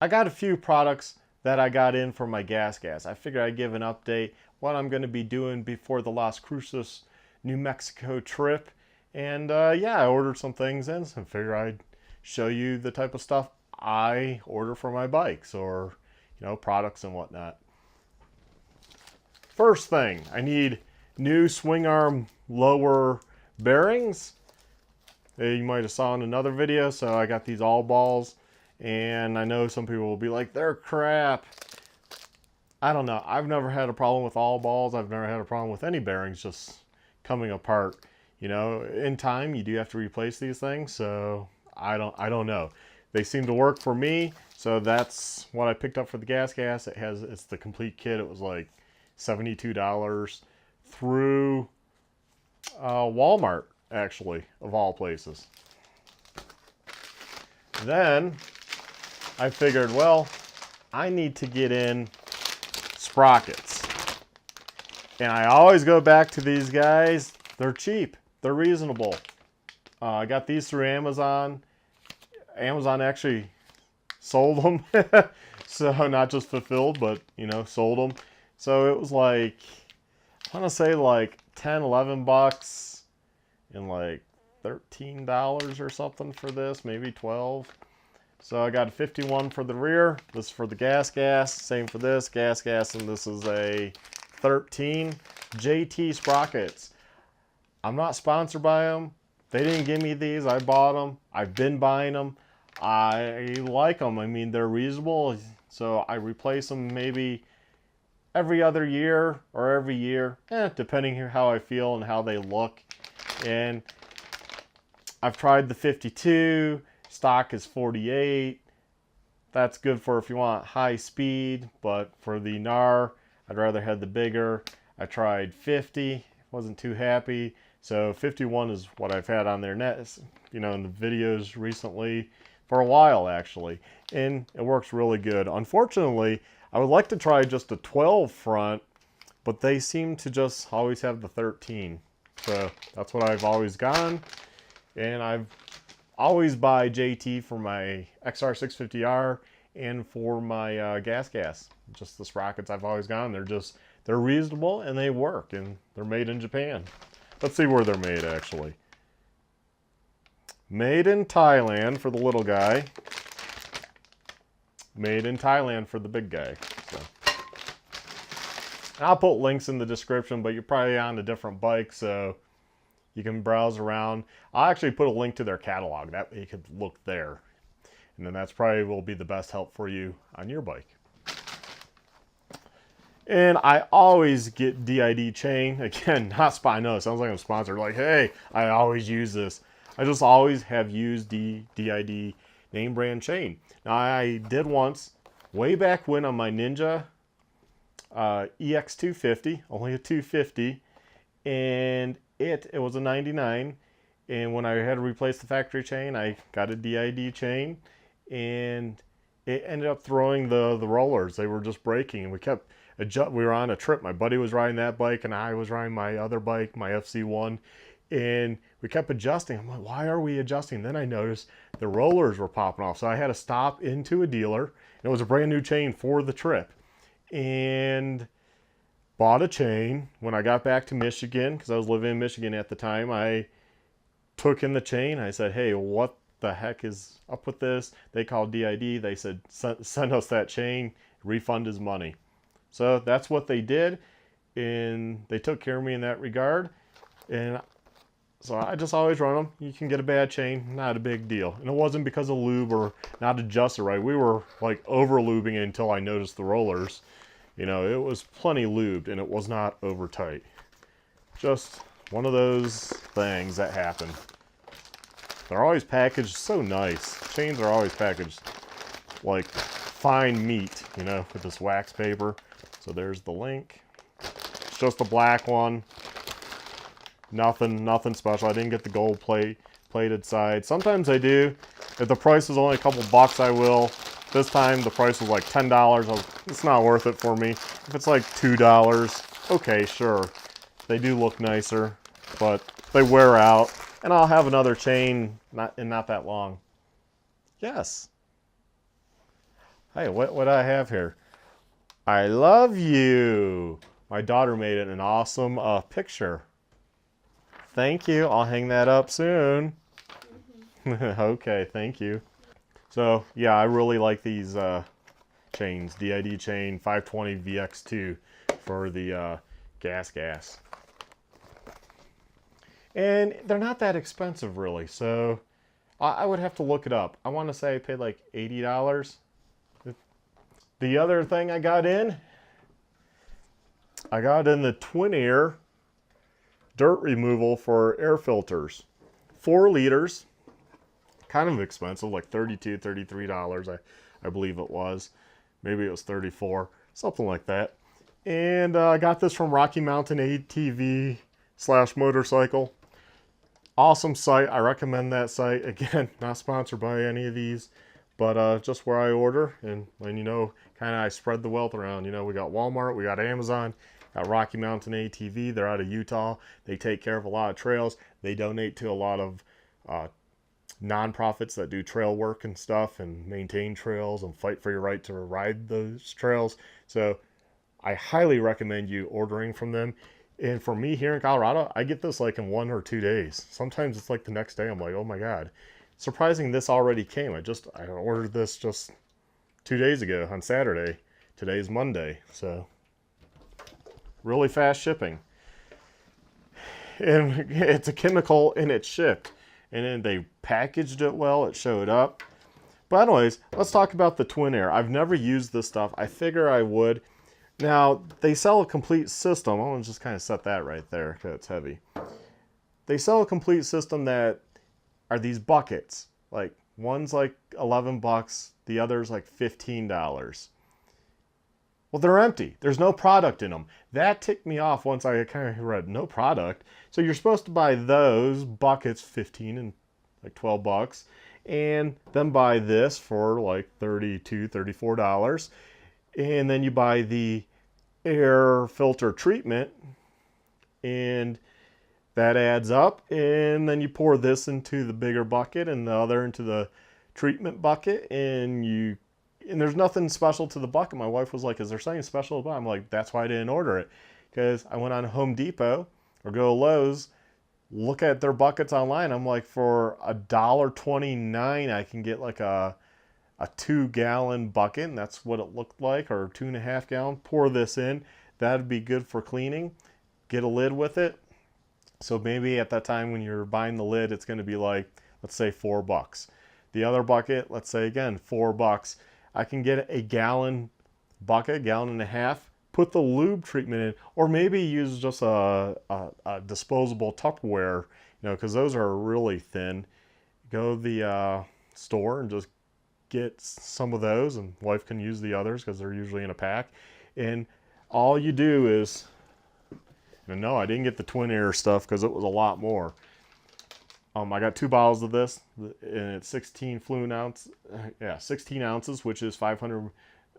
I got a few products that I got in for my gas. I figured I'd give an update what I'm going to be doing before the Las Cruces, New Mexico trip. And yeah, I ordered some things in, so I figured I'd show you the type of stuff I order for my bikes, or products and whatnot. First thing, I need new swing arm lower bearings. You might have saw in another video, so I got these all balls, and I know some people will be like, they're crap. I don't know. I've never had a problem with all balls. I've never had a problem with any bearings just coming apart. In time you do have to replace these things, so I don't know. They seem to work for me, so that's what I picked up for the gas. It's the complete kit. It was like $72 through Walmart, actually, of all places. Then I figured, well, I need to get in sprockets. And I always go back to these guys. They're cheap. They're reasonable. I got these through Amazon. Amazon actually sold them. So not just fulfilled, but, sold them. So it was like, I want to say like 10, 11 bucks and like $13 or something for this, maybe 12. So I got a 51 for the rear. This is for the gas. Same for this, gas, and this is a 13 JT Sprockets. I'm not sponsored by them. They didn't give me these. I bought them. I've been buying them. I like them. I mean, they're reasonable. So I replace them maybe every other year or every year, depending on how I feel and how they look. And I've tried the 52. Stock is 48. That's good for if you want high speed, but for the NAR, I'd rather have the bigger. I tried 50. Wasn't too happy. So 51 is what I've had on their net, in the videos recently, for a while actually, and it works really good. Unfortunately, I would like to try just a 12 front, but they seem to just always have the 13. So that's what I've always gone, and I've always buy JT for my XR650R and for my gas. Just the sprockets I've always gone. They're reasonable and they work, and they're made in Japan. Let's see where they're made, actually. Made in Thailand for the little guy. Made in Thailand for the big guy. So. I'll put links in the description, but you're probably on a different bike, so you can browse around. I'll actually put a link to their catalog. That way you could look there. And then that's probably will be the best help for you on your bike. And I always get DID chain. Again, I know it sounds like I'm sponsored. Like, hey, I always use this. I just always have used the DID name brand chain. Now, I did once, way back when on my Ninja EX250, only a 250, and it was a 99. And when I had to replace the factory chain, I got a DID chain, and it ended up throwing the rollers. They were just breaking, and we were on a trip. My buddy was riding that bike, and I was riding my other bike, my FC1, and we kept adjusting. I'm like, why are we adjusting? Then I noticed the rollers were popping off, so I had to stop into a dealer. It was a brand new chain for the trip, and bought a chain. When I got back to Michigan, because I was living in Michigan at the time, I took in the chain. I said, hey, what the heck is up with this? They called DID. They said, send us that chain, refund his money. So that's what they did, and they took care of me in that regard. And so I just always run them. You can get a bad chain, not a big deal. And it wasn't because of lube or not adjusted right. We were like over lubing it until I noticed the rollers. It was plenty lubed and it was not over tight. Just one of those things that happen. They're always packaged so nice. Chains are always packaged like fine meat, with this wax paper. So there's the link. It's just a black one. Nothing special. I didn't get the gold plated side. Sometimes I do. If the price is only a couple bucks, I will. This time the price was like $10. It's not worth it for me. If it's like $2, okay, sure. They do look nicer, but they wear out. And I'll have another chain not that long. Yes. Hey, what I have here? I love you. My daughter made it an awesome picture. Thank you. I'll hang that up soon. Okay, thank you. So yeah, I really like these chains. DID chain 520 VX2 for the gas. And they're not that expensive really, so I would have to look it up. I want to say I paid like $80. The other thing I got in the twin air dirt removal for air filters. 4 liters, kind of expensive, like $32, $33, I believe it was. Maybe it was 34, something like that. And I got this from Rocky Mountain ATV / motorcycle. Awesome site. I recommend that site. Again, not sponsored by any of these, but just where I order. And you know, kind of I spread the wealth around. You know, we got Walmart, we got Amazon, got Rocky Mountain ATV. They're out of Utah. They take care of a lot of trails. They donate to a lot of nonprofits that do trail work and stuff and maintain trails and fight for your right to ride those trails. So I highly recommend you ordering from them. And for me here in Colorado, I get this like in 1 or 2 days. Sometimes it's like the next day. I'm like, oh my God. Surprising this already came. I ordered this just 2 days ago on Saturday. Today's Monday. So really fast shipping. And it's a chemical and it's shipped. And then they packaged it well. It showed up. But anyways, let's talk about the twin air. I've never used this stuff. I figure I would. Now, they sell a complete system. I'm going to just kind of set that right there because it's heavy. They sell a complete system that are these buckets. Like, one's like $11, the other's like $15. Well, they're empty. There's no product in them. That ticked me off once I kind of read no product. So you're supposed to buy those buckets 15 and like $12, and then buy this for like $32, $34. And then you buy the air filter treatment, and that adds up. And then you pour this into the bigger bucket and the other into the treatment bucket, and there's nothing special to the bucket. My wife was like, is there something special about it? I'm like, that's why I didn't order it. Because I went on Home Depot or go to Lowe's, look at their buckets online. I'm like, for $1.29, I can get like a 2-gallon bucket, and that's what it looked like, or 2.5 gallon. Pour this in. That'd be good for cleaning. Get a lid with it. So maybe at that time when you're buying the lid, it's going to be like, let's say $4. The other bucket, let's say again, $4. I can get a gallon bucket, 1.5 gallons, put the lube treatment in, or maybe use just a disposable Tupperware, you know, because those are really thin. Go to the store and just get some of those, and wife can use the others because they're usually in a pack. And all you do is, and no, I didn't get the twin air stuff because it was a lot more. I got 2 bottles of this, and it's 16 ounces, which is 500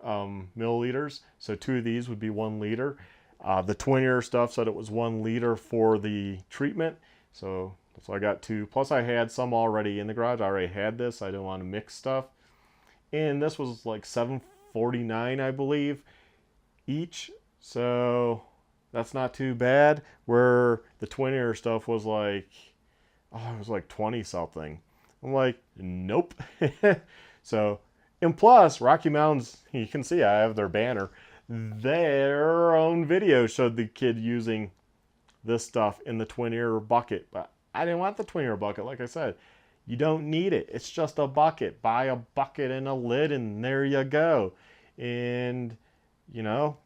milliliters. So 2 of these would be 1 liter. The twin air stuff said it was 1 liter for the treatment. So I got 2. Plus I had some already in the garage. I already had this. I didn't want to mix stuff. And this was like $7.49, I believe, each. So that's not too bad. Where the twin air stuff was like, it was like 20 something. I'm like, nope. So, and plus Rocky Mountains, you can see I have their banner. Their own video showed the kid using this stuff in the twin air bucket. But I didn't want the twin air bucket. Like I said, you don't need it. It's just a bucket. Buy a bucket and a lid, and there you go. And, you know,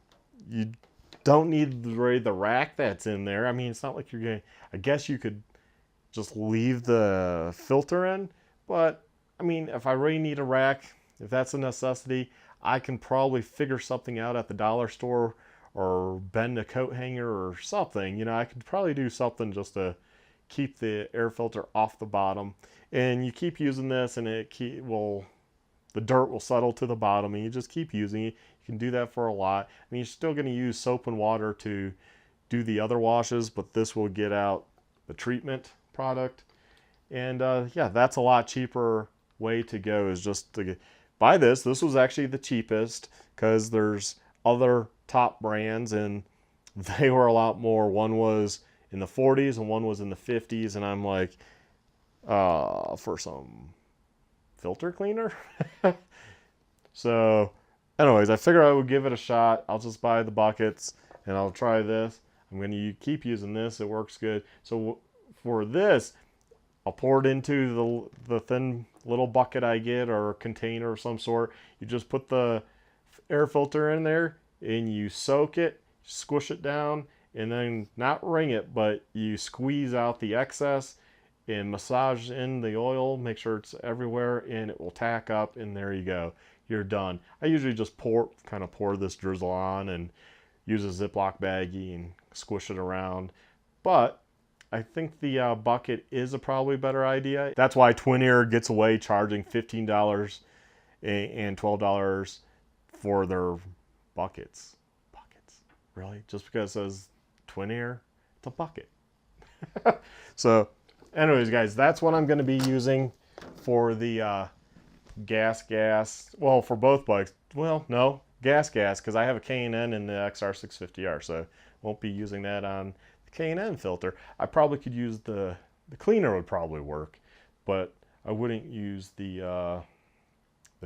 you don't need the rack that's in there. I mean, it's not like you're going to, I guess you could just leave the filter in. But, I mean, if I really need a rack, if that's a necessity, I can probably figure something out at the dollar store or bend a coat hanger or something. You know, I could probably do something just to keep the air filter off the bottom. And you keep using this, and the dirt will settle to the bottom, and you just keep using it. You can do that for a lot. I mean, you're still going to use soap and water to do the other washes, but this will get out the treatment product. And yeah, that's a lot cheaper way to go, is just to buy this. This was actually the cheapest because there's other top brands and they were a lot more. One was in the 40s and one was in the 50s, and I'm like, for some filter cleaner? So anyways, I figured I would give it a shot. I'll just buy the buckets and I'll try this. I'm going to keep using this. It works good. So for this, I'll pour it into the thin little bucket I get, or container of some sort. You just put the air filter in there and you soak it, squish it down, and then not wring it, but you squeeze out the excess and massage in the oil, make sure it's everywhere, and it will tack up, and there you go. You're done. I usually just pour this drizzle on and use a Ziploc baggie and squish it around. But I think the bucket is a probably better idea. That's why Twin Air gets away charging $15 and $12 for their buckets. Buckets, really? Just because it says Twin Air? It's a bucket. So anyways, guys, that's what I'm going to be using for the gas. Well, for both bikes. Well, no, gas, because I have a K&N in the XR650R, so won't be using that on the K&N filter. I probably could use the cleaner would probably work, but I wouldn't use the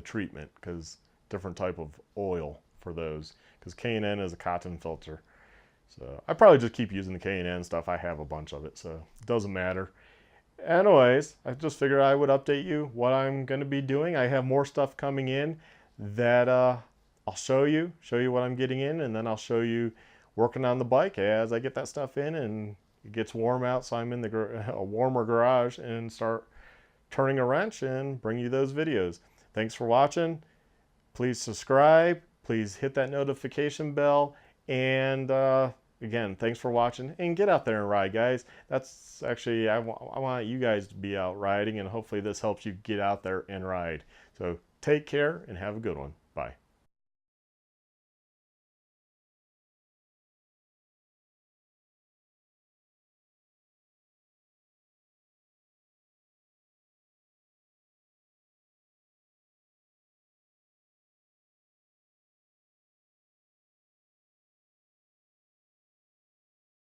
treatment, because different type of oil for those, because K&N is a cotton filter. So I probably just keep using the K&N stuff. I have a bunch of it, so it doesn't matter. Anyways, I just figured I would update you what I'm going to be doing. I have more stuff coming in that I'll show you what I'm getting in, and then I'll show you working on the bike as I get that stuff in and it gets warm out, so I'm in a warmer garage and start turning a wrench and bring you those videos. Thanks for watching. Please subscribe. Please hit that notification bell. And again, thanks for watching, and get out there and ride, guys. That's actually, I want you guys to be out riding, and hopefully this helps you get out there and ride. So take care and have a good one.